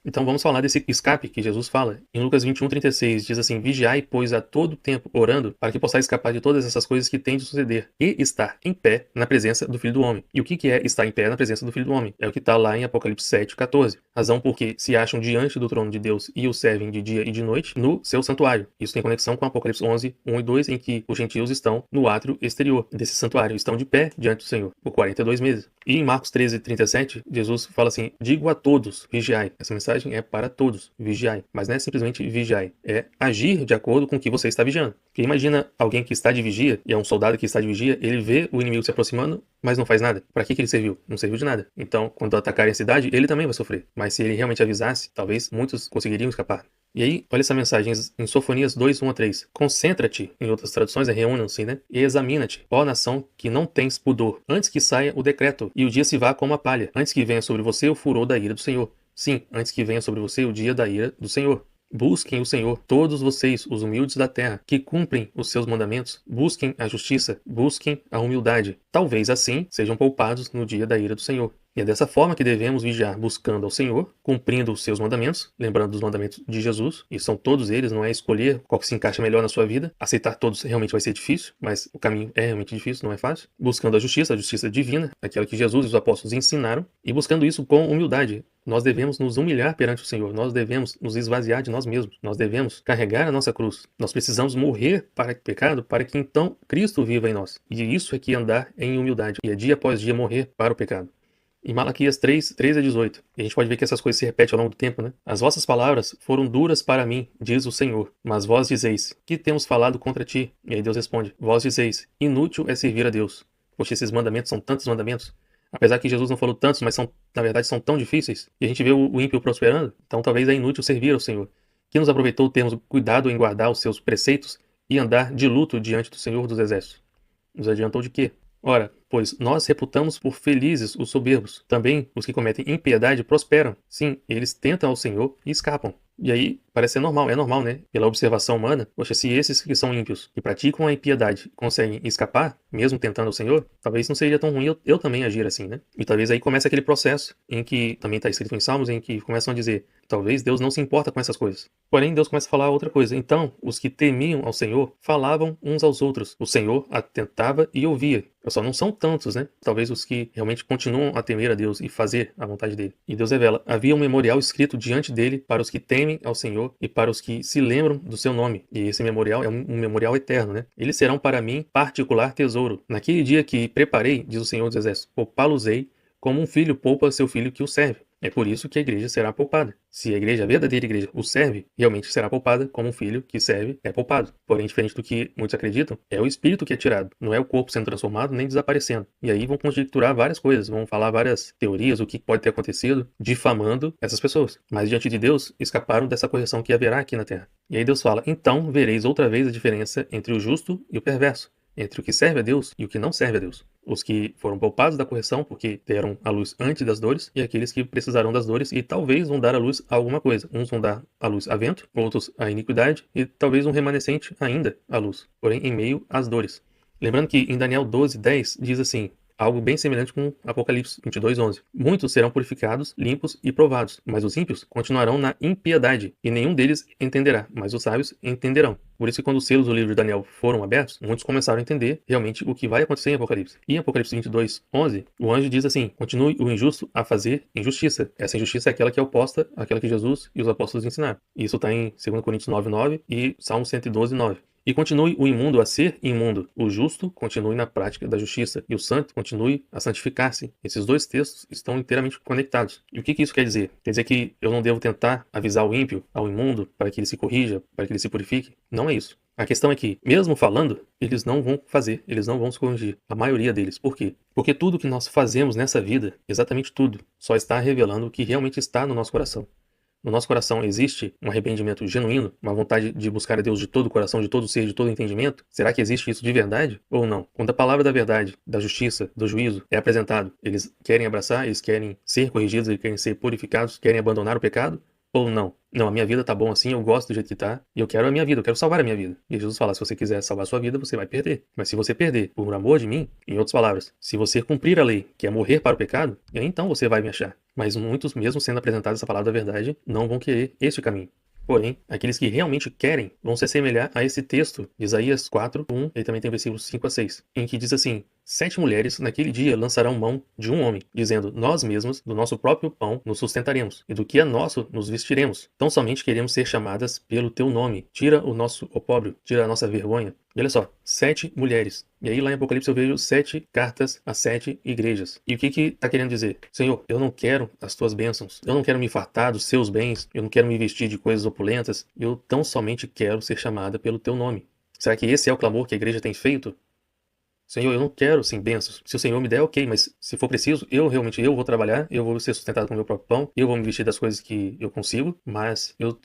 Então vamos falar desse escape que Jesus fala. Em Lucas 21:36 diz assim: Vigiai, pois, a todo tempo, orando, para que possais escapar de todas essas coisas que têm de suceder, e estar em pé na presença do Filho do Homem. E o que é estar em pé na presença do Filho do Homem? É o que está lá em Apocalipse 7:14. Razão porque se acham diante do trono de Deus e o servem de dia e de noite no seu santuário. Isso tem conexão com Apocalipse 11:1 e 2, em que os gentios estão no átrio exterior desse santuário, estão de pé diante do Senhor por 42 meses. E em Marcos 13:37, Jesus fala assim: digo a todos, vigiai. Essa mensagem é para todos, vigiai. Mas não é simplesmente vigiai, é agir de acordo com o que você está vigiando. Porque imagina alguém que está de vigia, e é um soldado que está de vigia, ele vê o inimigo se aproximando, mas não faz nada. Para que ele serviu? Não serviu de nada. Então, quando atacarem a cidade, ele também vai sofrer. Mas se ele realmente avisasse, talvez muitos conseguiriam escapar. E aí, olha essa mensagem em Sofonias 2:1 a 3. Concentra-te, em outras traduções, reúnam-se, né? E examina-te, ó nação que não tens pudor, antes que saia o decreto, e o dia se vá como a palha, antes que venha sobre você o furor da ira do Senhor. Sim, antes que venha sobre você o dia da ira do Senhor. Busquem o Senhor, todos vocês, os humildes da terra, que cumprem os seus mandamentos. Busquem a justiça, busquem a humildade. Talvez assim sejam poupados no dia da ira do Senhor. E é dessa forma que devemos vigiar, buscando ao Senhor, cumprindo os seus mandamentos, lembrando dos mandamentos de Jesus, e são todos eles, não é escolher qual que se encaixa melhor na sua vida. Aceitar todos realmente vai ser difícil, mas o caminho é realmente difícil, não é fácil. Buscando a justiça divina, aquela que Jesus e os apóstolos ensinaram, e buscando isso com humildade. Nós devemos nos humilhar perante o Senhor, nós devemos nos esvaziar de nós mesmos, nós devemos carregar a nossa cruz. Nós precisamos morrer para o pecado, para que então Cristo viva em nós. E isso é que andar em humildade, e é dia após dia morrer para o pecado. Em Malaquias 3:13 a 18. E a gente pode ver que essas coisas se repetem ao longo do tempo, né? As vossas palavras foram duras para mim, diz o Senhor. Mas vós dizeis: que temos falado contra ti? E aí Deus responde: vós dizeis: inútil é servir a Deus. Poxa, esses mandamentos são tantos mandamentos. Apesar que Jesus não falou tantos, mas na verdade são tão difíceis. E a gente vê o ímpio prosperando. Então talvez é inútil servir ao Senhor. Que nos aproveitou termos cuidado em guardar os seus preceitos e andar de luto diante do Senhor dos Exércitos. Nos adiantou de quê? Ora, pois nós reputamos por felizes os soberbos. Também os que cometem impiedade prosperam. Sim, eles tentam ao Senhor e escapam. E aí, parece ser normal, é normal, né? Pela observação humana, poxa, se esses que são ímpios e praticam a impiedade conseguem escapar, mesmo tentando ao Senhor, talvez não seria tão ruim eu também agir assim, né? E talvez aí comece aquele processo em que, também está escrito em Salmos, em que começam a dizer, talvez Deus não se importa com essas coisas. Porém, Deus começa a falar outra coisa. Então, os que temiam ao Senhor falavam uns aos outros. O Senhor atentava e ouvia. Só não são tantos, né? Talvez os que realmente continuam a temer a Deus e fazer a vontade dele. E Deus revela, havia um memorial escrito diante dele para os que temem ao Senhor e para os que se lembram do seu nome. E esse memorial é um memorial eterno, né? Eles serão para mim particular tesouro. Naquele dia que preparei, diz o Senhor dos Exércitos, poupá-los-ei como um filho poupa seu filho que o serve. É por isso que a igreja será poupada. Se a igreja, a verdadeira igreja, o serve, realmente será poupada, como um filho que serve é poupado. Porém, diferente do que muitos acreditam, é o espírito que é tirado, não é o corpo sendo transformado nem desaparecendo. E aí vão conjecturar várias coisas, vão falar várias teorias, o que pode ter acontecido, difamando essas pessoas. Mas diante de Deus, escaparam dessa correção que haverá aqui na terra. E aí Deus fala, então vereis outra vez a diferença entre o justo e o perverso, entre o que serve a Deus e o que não serve a Deus. Os que foram poupados da correção porque deram a luz antes das dores, e aqueles que precisarão das dores e talvez vão dar a luz a alguma coisa. Uns vão dar a luz a vento, outros a iniquidade, e talvez um remanescente ainda à luz, porém em meio às dores. Lembrando que em Daniel 12:10 diz assim, algo bem semelhante com Apocalipse 22:11. Muitos serão purificados, limpos e provados, mas os ímpios continuarão na impiedade, e nenhum deles entenderá, mas os sábios entenderão. Por isso que quando os selos do livro de Daniel foram abertos, muitos começaram a entender realmente o que vai acontecer em Apocalipse. E em Apocalipse 22:11, o anjo diz assim, continue o injusto a fazer injustiça. Essa injustiça é aquela que é oposta àquela que Jesus e os apóstolos ensinaram. Isso está em 2 Coríntios 9:9 e Salmo 112:9. E continue o imundo a ser imundo, o justo continue na prática da justiça, e o santo continue a santificar-se. Esses dois textos estão inteiramente conectados. E o que isso quer dizer? Quer dizer que eu não devo tentar avisar o ímpio, ao imundo, para que ele se corrija, para que ele se purifique? Não é isso. A questão é que, mesmo falando, eles não vão fazer, eles não vão se corrigir. A maioria deles. Por quê? Porque tudo que nós fazemos nessa vida, exatamente tudo, só está revelando o que realmente está no nosso coração. No nosso coração existe um arrependimento genuíno, uma vontade de buscar a Deus de todo o coração, de todo o ser, de todo o entendimento? Será que existe isso de verdade ou não? Quando a palavra da verdade, da justiça, do juízo é apresentado, eles querem abraçar, eles querem ser corrigidos, eles querem ser purificados, querem abandonar o pecado? Ou não? Não, a minha vida tá bom assim, eu gosto do jeito que tá, e eu quero a minha vida, eu quero salvar a minha vida. E Jesus fala, se você quiser salvar a sua vida, você vai perder. Mas se você perder por amor de mim, em outras palavras, se você cumprir a lei, que é morrer para o pecado, então você vai me achar. Mas muitos, mesmo sendo apresentada essa palavra da verdade, não vão querer este caminho. Porém, aqueles que realmente querem vão se assemelhar a esse texto de Isaías 4:1, e também tem versículos 5 a 6, em que diz assim: 7 mulheres naquele dia lançarão mão de um homem, dizendo: nós mesmos, do nosso próprio pão, nos sustentaremos, e do que é nosso, nos vestiremos. Tão somente queremos ser chamadas pelo teu nome. Tira o nosso opróbrio, tira a nossa vergonha. E olha só, 7 mulheres. E aí lá em Apocalipse eu vejo 7 cartas a 7 igrejas. E o que está querendo dizer? Senhor, eu não quero as tuas bênçãos. Eu não quero me fartar dos seus bens. Eu não quero me vestir de coisas opulentas. Eu tão somente quero ser chamada pelo teu nome. Será que esse é o clamor que a igreja tem feito? Senhor, eu não quero, sim, bênçãos. Se o Senhor me der, ok, mas se for preciso, eu vou trabalhar, eu vou ser sustentado com o meu próprio pão, eu vou me vestir das coisas que eu consigo, mas eu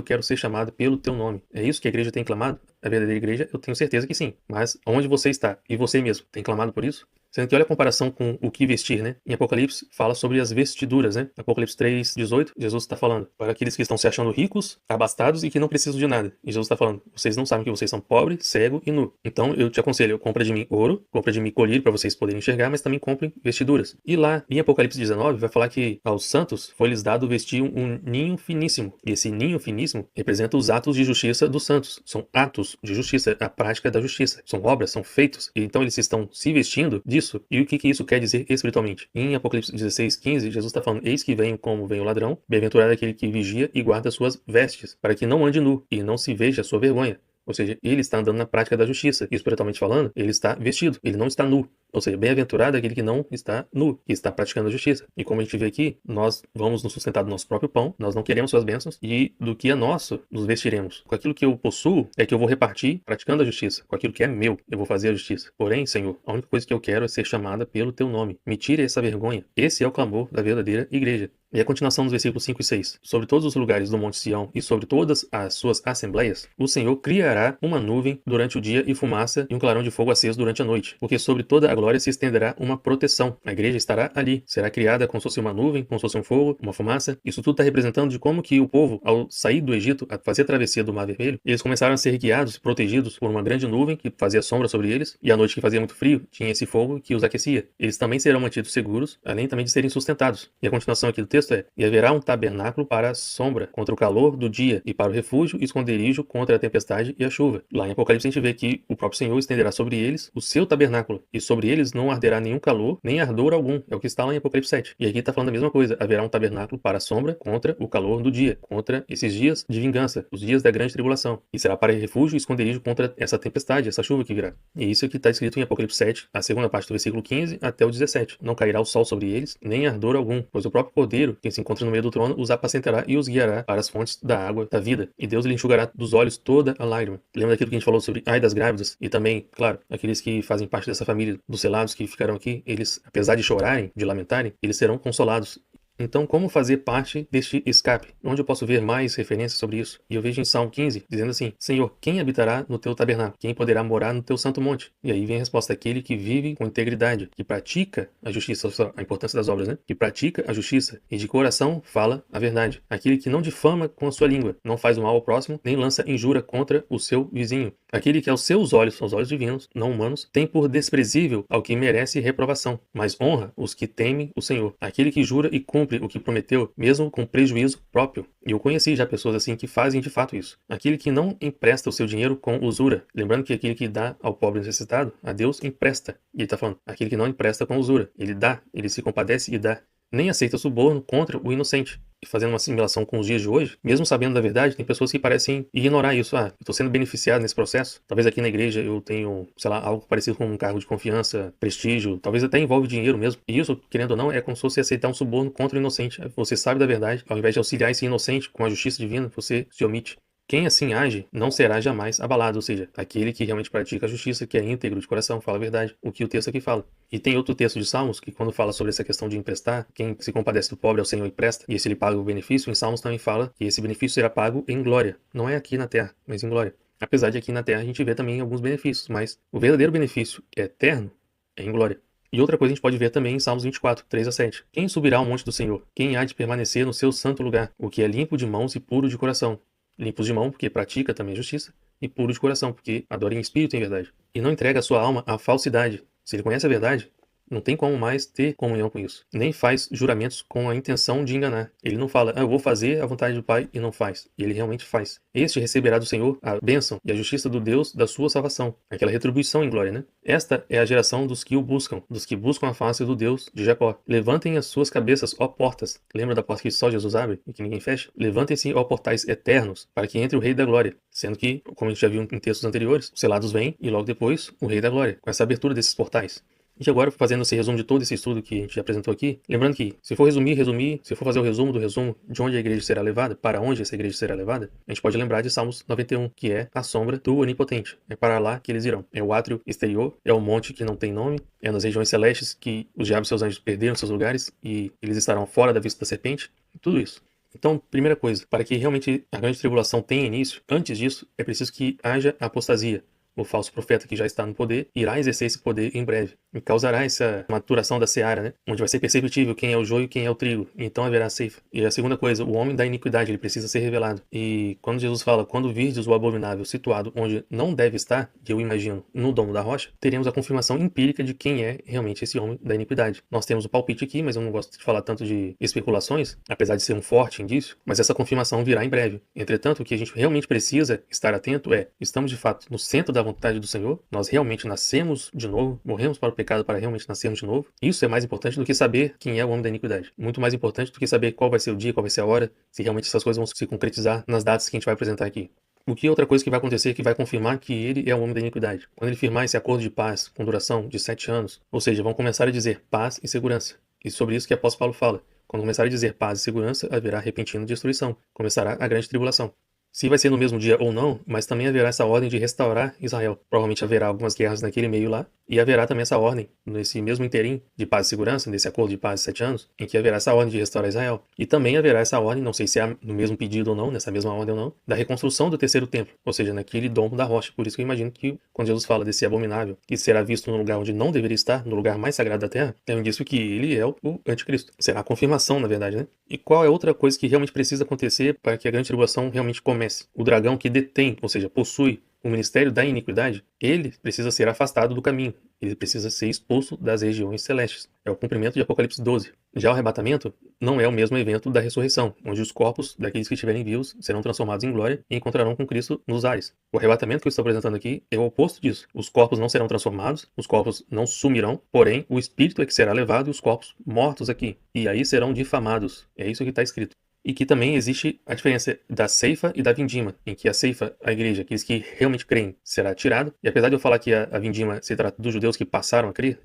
quero ser chamado pelo teu nome. É isso que a igreja tem clamado? A verdadeira igreja, eu tenho certeza que sim. Mas onde você está? E você mesmo, tem clamado por isso? Sendo que olha a comparação com o que vestir, né? Em Apocalipse fala sobre as vestiduras, né? Apocalipse 3:18, Jesus está falando para aqueles que estão se achando ricos, abastados e que não precisam de nada. E Jesus está falando: vocês não sabem que vocês são pobres, cego e nu. Então eu te aconselho, compra de mim ouro, compra de mim colírio para vocês poderem enxergar, mas também comprem vestiduras. E lá em Apocalipse 19 vai falar que aos santos foi-lhes dado vestir um ninho finíssimo. E esse ninho finíssimo representa os atos de justiça dos santos. São atos de justiça, a prática da justiça. São obras, são feitos. E então eles estão se vestindo disso. E o que isso quer dizer espiritualmente? Em Apocalipse 16:15, Jesus está falando: eis que venho como vem o ladrão, bem-aventurado aquele que vigia e guarda suas vestes, para que não ande nu e não se veja a sua vergonha. Ou seja, ele está andando na prática da justiça. E espiritualmente falando, ele está vestido, ele não está nu. Ou seja, bem-aventurado é aquele que não está nu, que está praticando a justiça. E como a gente vê aqui, nós vamos nos sustentar do nosso próprio pão, nós não queremos suas bênçãos, e do que é nosso, nos vestiremos. Com aquilo que eu possuo, é que eu vou repartir praticando a justiça. Com aquilo que é meu, eu vou fazer a justiça. Porém, Senhor, a única coisa que eu quero é ser chamada pelo teu nome. Me tire essa vergonha. Esse é o clamor da verdadeira igreja. E a continuação dos versículos 5 e 6. Sobre todos os lugares do Monte Sião e sobre todas as suas assembleias, o Senhor criará uma nuvem durante o dia e fumaça e um clarão de fogo aceso durante a noite. Porque sobre toda a glória se estenderá uma proteção. A igreja estará ali. Será criada como se fosse uma nuvem, como se fosse um fogo, uma fumaça. Isso tudo está representando de como que o povo, ao sair do Egito, a fazer a travessia do Mar Vermelho, eles começaram a ser guiados, protegidos por uma grande nuvem que fazia sombra sobre eles, e à noite que fazia muito frio, tinha esse fogo que os aquecia. Eles também serão mantidos seguros, além também de serem sustentados. E a continuação aqui do texto é: e haverá um tabernáculo para a sombra, contra o calor do dia, e para o refúgio e esconderijo contra a tempestade e a chuva. Lá em Apocalipse a gente vê que o próprio Senhor estenderá sobre eles o seu tabernáculo, e sobre eles não arderá nenhum calor, nem ardor algum. É o que está lá em Apocalipse 7. E aqui está falando a mesma coisa: haverá um tabernáculo para a sombra, contra o calor do dia, contra esses dias de vingança, os dias da grande tribulação. E será para refúgio e esconderijo contra essa tempestade, essa chuva que virá. E isso aqui está escrito em Apocalipse 7, a segunda parte do versículo 15 até o 17. Não cairá o sol sobre eles, nem ardor algum, pois o próprio Cordeiro, quem se encontra no meio do trono, os apacentará e os guiará para as fontes da água da vida. E Deus lhe enxugará dos olhos toda a lágrima. Lembra daquilo que a gente falou sobre ai das grávidas? E também, claro, aqueles que fazem parte dessa família dos selados que ficaram aqui, eles, apesar de chorarem, de lamentarem, eles serão consolados. Então, como fazer parte deste escape? Onde eu posso ver mais referências sobre isso? E eu vejo em Salmo 15, dizendo assim: Senhor, quem habitará no teu tabernáculo? Quem poderá morar no teu santo monte? E aí vem a resposta: aquele que vive com integridade, que pratica a justiça, a importância das obras, né? Que pratica a justiça e de coração fala a verdade. Aquele que não difama com a sua língua, não faz o mal ao próximo, nem lança injúria contra o seu vizinho. Aquele que aos seus olhos, aos olhos divinos, não humanos, tem por desprezível ao que merece reprovação, mas honra os que temem o Senhor. Aquele que jura e cumpre o que prometeu, mesmo com prejuízo próprio. E eu conheci já pessoas assim que fazem de fato isso. Aquele que não empresta o seu dinheiro com usura. Lembrando que aquele que dá ao pobre necessitado, a Deus empresta. E ele está falando, aquele que não empresta com usura. Ele dá, ele se compadece e dá. Nem aceita suborno contra o inocente. E fazendo uma assimilação com os dias de hoje, mesmo sabendo da verdade, tem pessoas que parecem ignorar isso. Ah, eu estou sendo beneficiado nesse processo. Talvez aqui na igreja eu tenho, sei lá, algo parecido com um cargo de confiança, prestígio, talvez até envolve dinheiro mesmo. E isso, querendo ou não, é como se você aceitar um suborno contra o inocente. Você sabe da verdade, ao invés de auxiliar esse inocente com a justiça divina, você se omite. Quem assim age não será jamais abalado, ou seja, aquele que realmente pratica a justiça, que é íntegro de coração, fala a verdade, o que o texto aqui fala. E tem outro texto de Salmos que quando fala sobre essa questão de emprestar, quem se compadece do pobre ao Senhor empresta, e esse ele paga o benefício, em Salmos também fala que esse benefício será pago em glória. Não é aqui na terra, mas em glória. Apesar de aqui na terra a gente vê também alguns benefícios, mas o verdadeiro benefício eterno é em glória. E outra coisa a gente pode ver também em Salmos 24, 3 a 7. Quem subirá ao monte do Senhor? Quem há de permanecer no seu santo lugar? O que é limpo de mãos e puro de coração. Limpos de mão, porque pratica também a justiça, e puro de coração, porque adora em espírito e em verdade. E não entrega a sua alma à falsidade. Se ele conhece a verdade, Não tem como mais ter comunhão com isso. Nem faz juramentos com a intenção de enganar. Ele não fala, eu vou fazer a vontade do Pai e não faz. E ele realmente faz. Este receberá do Senhor a bênção e a justiça do Deus da sua salvação. Aquela retribuição em glória, né? Esta é a geração dos que o buscam, dos que buscam a face do Deus de Jacó. Levantem as suas cabeças, ó portas. Lembra da porta que só Jesus abre e que ninguém fecha? Levantem-se, ó portais eternos, para que entre o Rei da Glória. Sendo que, como a gente já viu em textos anteriores, os selados vêm e logo depois o Rei da Glória, com essa abertura desses portais. E agora, fazendo esse resumo de todo esse estudo que a gente já apresentou aqui, lembrando que, se for resumir, se for fazer o resumo do resumo de onde a igreja será levada, para onde essa igreja será levada, a gente pode lembrar de Salmos 91, que é a sombra do Onipotente. É para lá que eles irão. É o átrio exterior, é o monte que não tem nome, é nas regiões celestes que os diabos e seus anjos perderam seus lugares e eles estarão fora da vista da serpente, tudo isso. Então, primeira coisa, para que realmente a grande tribulação tenha início, antes disso, é preciso que haja apostasia. O falso profeta que já está no poder irá exercer esse poder em breve e causará essa maturação da seara, né? Onde vai ser perceptível quem é o joio e quem é o trigo, e então haverá ceifa. E a segunda coisa, o homem da iniquidade, ele precisa ser revelado. E quando Jesus fala, quando virdes o abominável situado onde não deve estar, que eu imagino, no domo da rocha, teremos a confirmação empírica de quem é realmente esse homem da iniquidade. Nós temos o palpite aqui, mas eu não gosto de falar tanto de especulações, apesar de ser um forte indício, mas essa confirmação virá em breve. Entretanto, o que a gente realmente precisa estar atento é, estamos de fato no centro da vontade do Senhor, nós realmente nascemos de novo, morremos para o pecado para realmente nascermos de novo. Isso é mais importante do que saber quem é o homem da iniquidade. Muito mais importante do que saber qual vai ser o dia, qual vai ser a hora, se realmente essas coisas vão se concretizar nas datas que a gente vai apresentar aqui. O que outra coisa que vai acontecer que vai confirmar que ele é o homem da iniquidade? Quando ele firmar esse acordo de paz com duração de 7 anos, ou seja, vão começar a dizer paz e segurança. E sobre isso que o apóstolo Paulo fala. Quando começar a dizer paz e segurança, haverá repentina destruição. Começará a grande tribulação. Se vai ser no mesmo dia ou não, mas também haverá essa ordem de restaurar Israel. Provavelmente haverá algumas guerras naquele meio lá, e haverá também essa ordem, nesse mesmo interim de paz e segurança, nesse acordo de paz de 7 anos, em que haverá essa ordem de restaurar Israel. E também haverá essa ordem, não sei se é no mesmo pedido ou não, nessa mesma ordem ou não, da reconstrução do terceiro templo, ou seja, naquele domo da rocha. Por isso que eu imagino que, quando Jesus fala desse abominável, que será visto no lugar onde não deveria estar, no lugar mais sagrado da terra, é um indício que ele é o anticristo. Será a confirmação, na verdade, né? E qual é outra coisa que realmente precisa acontecer para que a grande tribulação realmente comece? O dragão que detém, ou seja, possui o ministério da iniquidade, ele precisa ser afastado do caminho. Ele precisa ser expulso das regiões celestes. É o cumprimento de Apocalipse 12. Já o arrebatamento não é o mesmo evento da ressurreição, onde os corpos daqueles que estiverem vivos serão transformados em glória e encontrarão com Cristo nos ares. O arrebatamento que eu estou apresentando aqui é o oposto disso. Os corpos não serão transformados, os corpos não sumirão, porém o espírito é que será levado e os corpos mortos aqui. E aí serão difamados. É isso que está escrito. E que também existe a diferença da ceifa e da vindima, em que a ceifa, a igreja, aqueles que realmente creem, será tirado. E apesar de eu falar que a vindima se trata dos judeus que passaram a crer,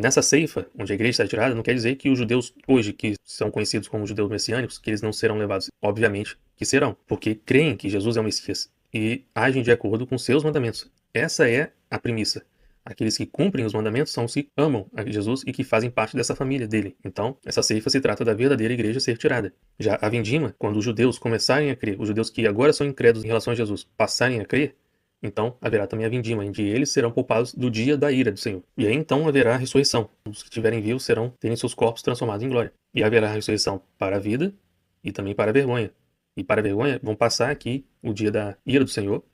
nessa ceifa, onde a igreja está tirada, não quer dizer que os judeus hoje, que são conhecidos como judeus messiânicos, que eles não serão levados. Obviamente que serão, porque creem que Jesus é o Messias e agem de acordo com seus mandamentos. Essa é a premissa. Aqueles que cumprem os mandamentos são os que amam a Jesus e que fazem parte dessa família dele. Então, essa ceifa se trata da verdadeira igreja ser tirada. Já a vindima, quando os judeus começarem a crer, os judeus que agora são incrédulos em relação a Jesus, passarem a crer, então haverá também a vindima, em que eles serão poupados do dia da ira do Senhor. E aí então haverá a ressurreição. Os que estiverem vivos terem seus corpos transformados em glória. E haverá a ressurreição para a vida e também para a vergonha. E para a vergonha vão passar aqui o dia da ira do Senhor,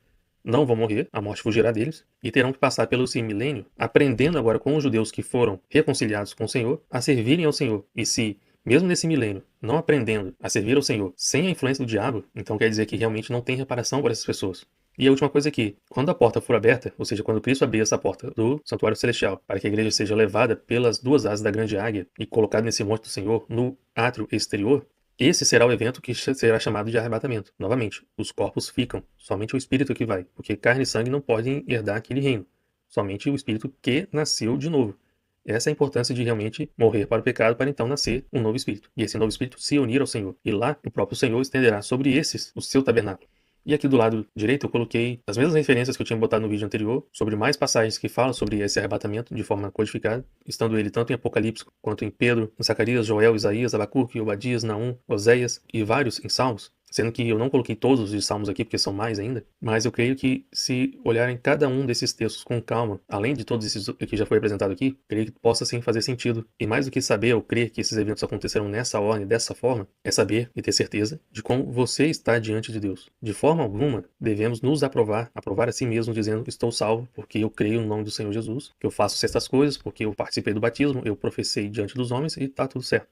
não vão morrer, a morte fugirá deles, e terão que passar pelo esse milênio, aprendendo agora com os judeus que foram reconciliados com o Senhor, a servirem ao Senhor. E se, mesmo nesse milênio, não aprendendo a servir ao Senhor sem a influência do diabo, então quer dizer que realmente não tem reparação para essas pessoas. E a última coisa aqui, quando a porta for aberta, ou seja, quando Cristo abrir essa porta do santuário celestial, para que a igreja seja levada pelas duas asas da grande águia e colocada nesse monte do Senhor, no átrio exterior, esse será o evento que será chamado de arrebatamento. Novamente, os corpos ficam, somente o espírito que vai, porque carne e sangue não podem herdar aquele reino. Somente o espírito que nasceu de novo. Essa é a importância de realmente morrer para o pecado para então nascer um novo espírito. E esse novo espírito se unir ao Senhor. E lá o próprio Senhor estenderá sobre esses o seu tabernáculo. E aqui do lado direito eu coloquei as mesmas referências que eu tinha botado no vídeo anterior, sobre mais passagens que falam sobre esse arrebatamento de forma codificada, estando ele tanto em Apocalipse quanto em Pedro, em Zacarias, Joel, Isaías, Abacuque, Obadias, Naum, Oséias e vários em Salmos. sendo que eu não coloquei todos os salmos aqui, porque são mais ainda, mas eu creio que se olharem cada um desses textos com calma, além de todos esses que já foi apresentado aqui, creio que possa sim fazer sentido. E mais do que saber ou crer que esses eventos acontecerão nessa ordem, dessa forma, é saber e ter certeza de como você está diante de Deus. De forma alguma, devemos nos aprovar a si mesmo, dizendo: estou salvo porque eu creio no nome do Senhor Jesus, que eu faço certas coisas, porque eu participei do batismo, eu professei diante dos homens e está tudo certo.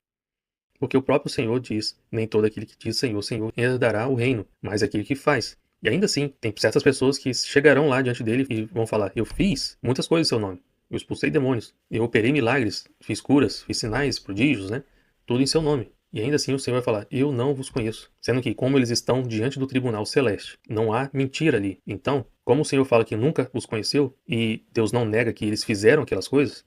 Porque o próprio Senhor diz: nem todo aquele que diz Senhor, Senhor herdará o reino, mas aquele que faz. E ainda assim, tem certas pessoas que chegarão lá diante dele e vão falar: eu fiz muitas coisas em seu nome. Eu expulsei demônios, eu operei milagres, fiz curas, fiz sinais, prodígios, né? Tudo em seu nome. E ainda assim o Senhor vai falar: eu não vos conheço. Sendo que, como eles estão diante do tribunal celeste, não há mentira ali. Então, como o Senhor fala que nunca os conheceu, e Deus não nega que eles fizeram aquelas coisas,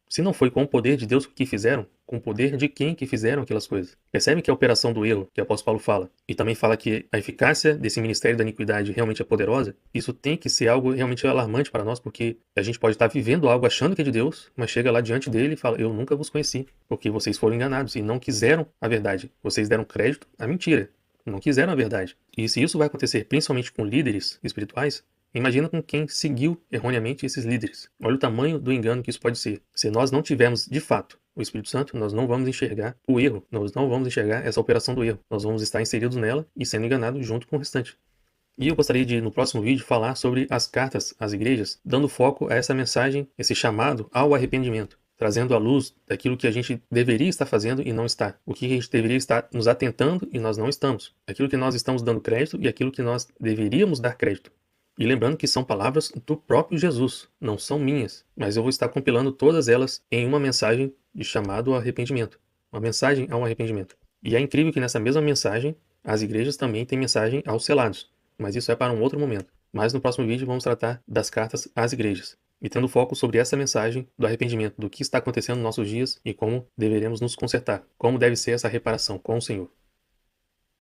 se não foi com o poder de Deus que fizeram, com o poder de quem que fizeram aquelas coisas? Percebe que a operação do erro, que o apóstolo Paulo fala, e também fala que a eficácia desse ministério da iniquidade realmente é poderosa? Isso tem que ser algo realmente alarmante para nós, porque a gente pode estar vivendo algo achando que é de Deus, mas chega lá diante dele e fala: eu nunca vos conheci, porque vocês foram enganados e não quiseram a verdade. Vocês deram crédito à mentira, não quiseram a verdade. E se isso vai acontecer principalmente com líderes espirituais, imagina com quem seguiu erroneamente esses líderes. Olha o tamanho do engano que isso pode ser. Se nós não tivermos, de fato, o Espírito Santo, nós não vamos enxergar o erro. Nós não vamos enxergar essa operação do erro. Nós vamos estar inseridos nela e sendo enganados junto com o restante. E eu gostaria de, no próximo vídeo, falar sobre as cartas às igrejas, dando foco a essa mensagem, esse chamado ao arrependimento, trazendo à luz daquilo que a gente deveria estar fazendo e não está. O que a gente deveria estar nos atentando e nós não estamos. Aquilo que nós estamos dando crédito e aquilo que nós deveríamos dar crédito. E lembrando que são palavras do próprio Jesus, não são minhas, mas eu vou estar compilando todas elas em uma mensagem de chamado ao arrependimento. Uma mensagem ao arrependimento. E é incrível que nessa mesma mensagem, as igrejas também têm mensagem aos selados, mas isso é para um outro momento. Mas no próximo vídeo vamos tratar das cartas às igrejas, e tendo foco sobre essa mensagem do arrependimento, do que está acontecendo nos nossos dias e como deveremos nos consertar, como deve ser essa reparação com o Senhor.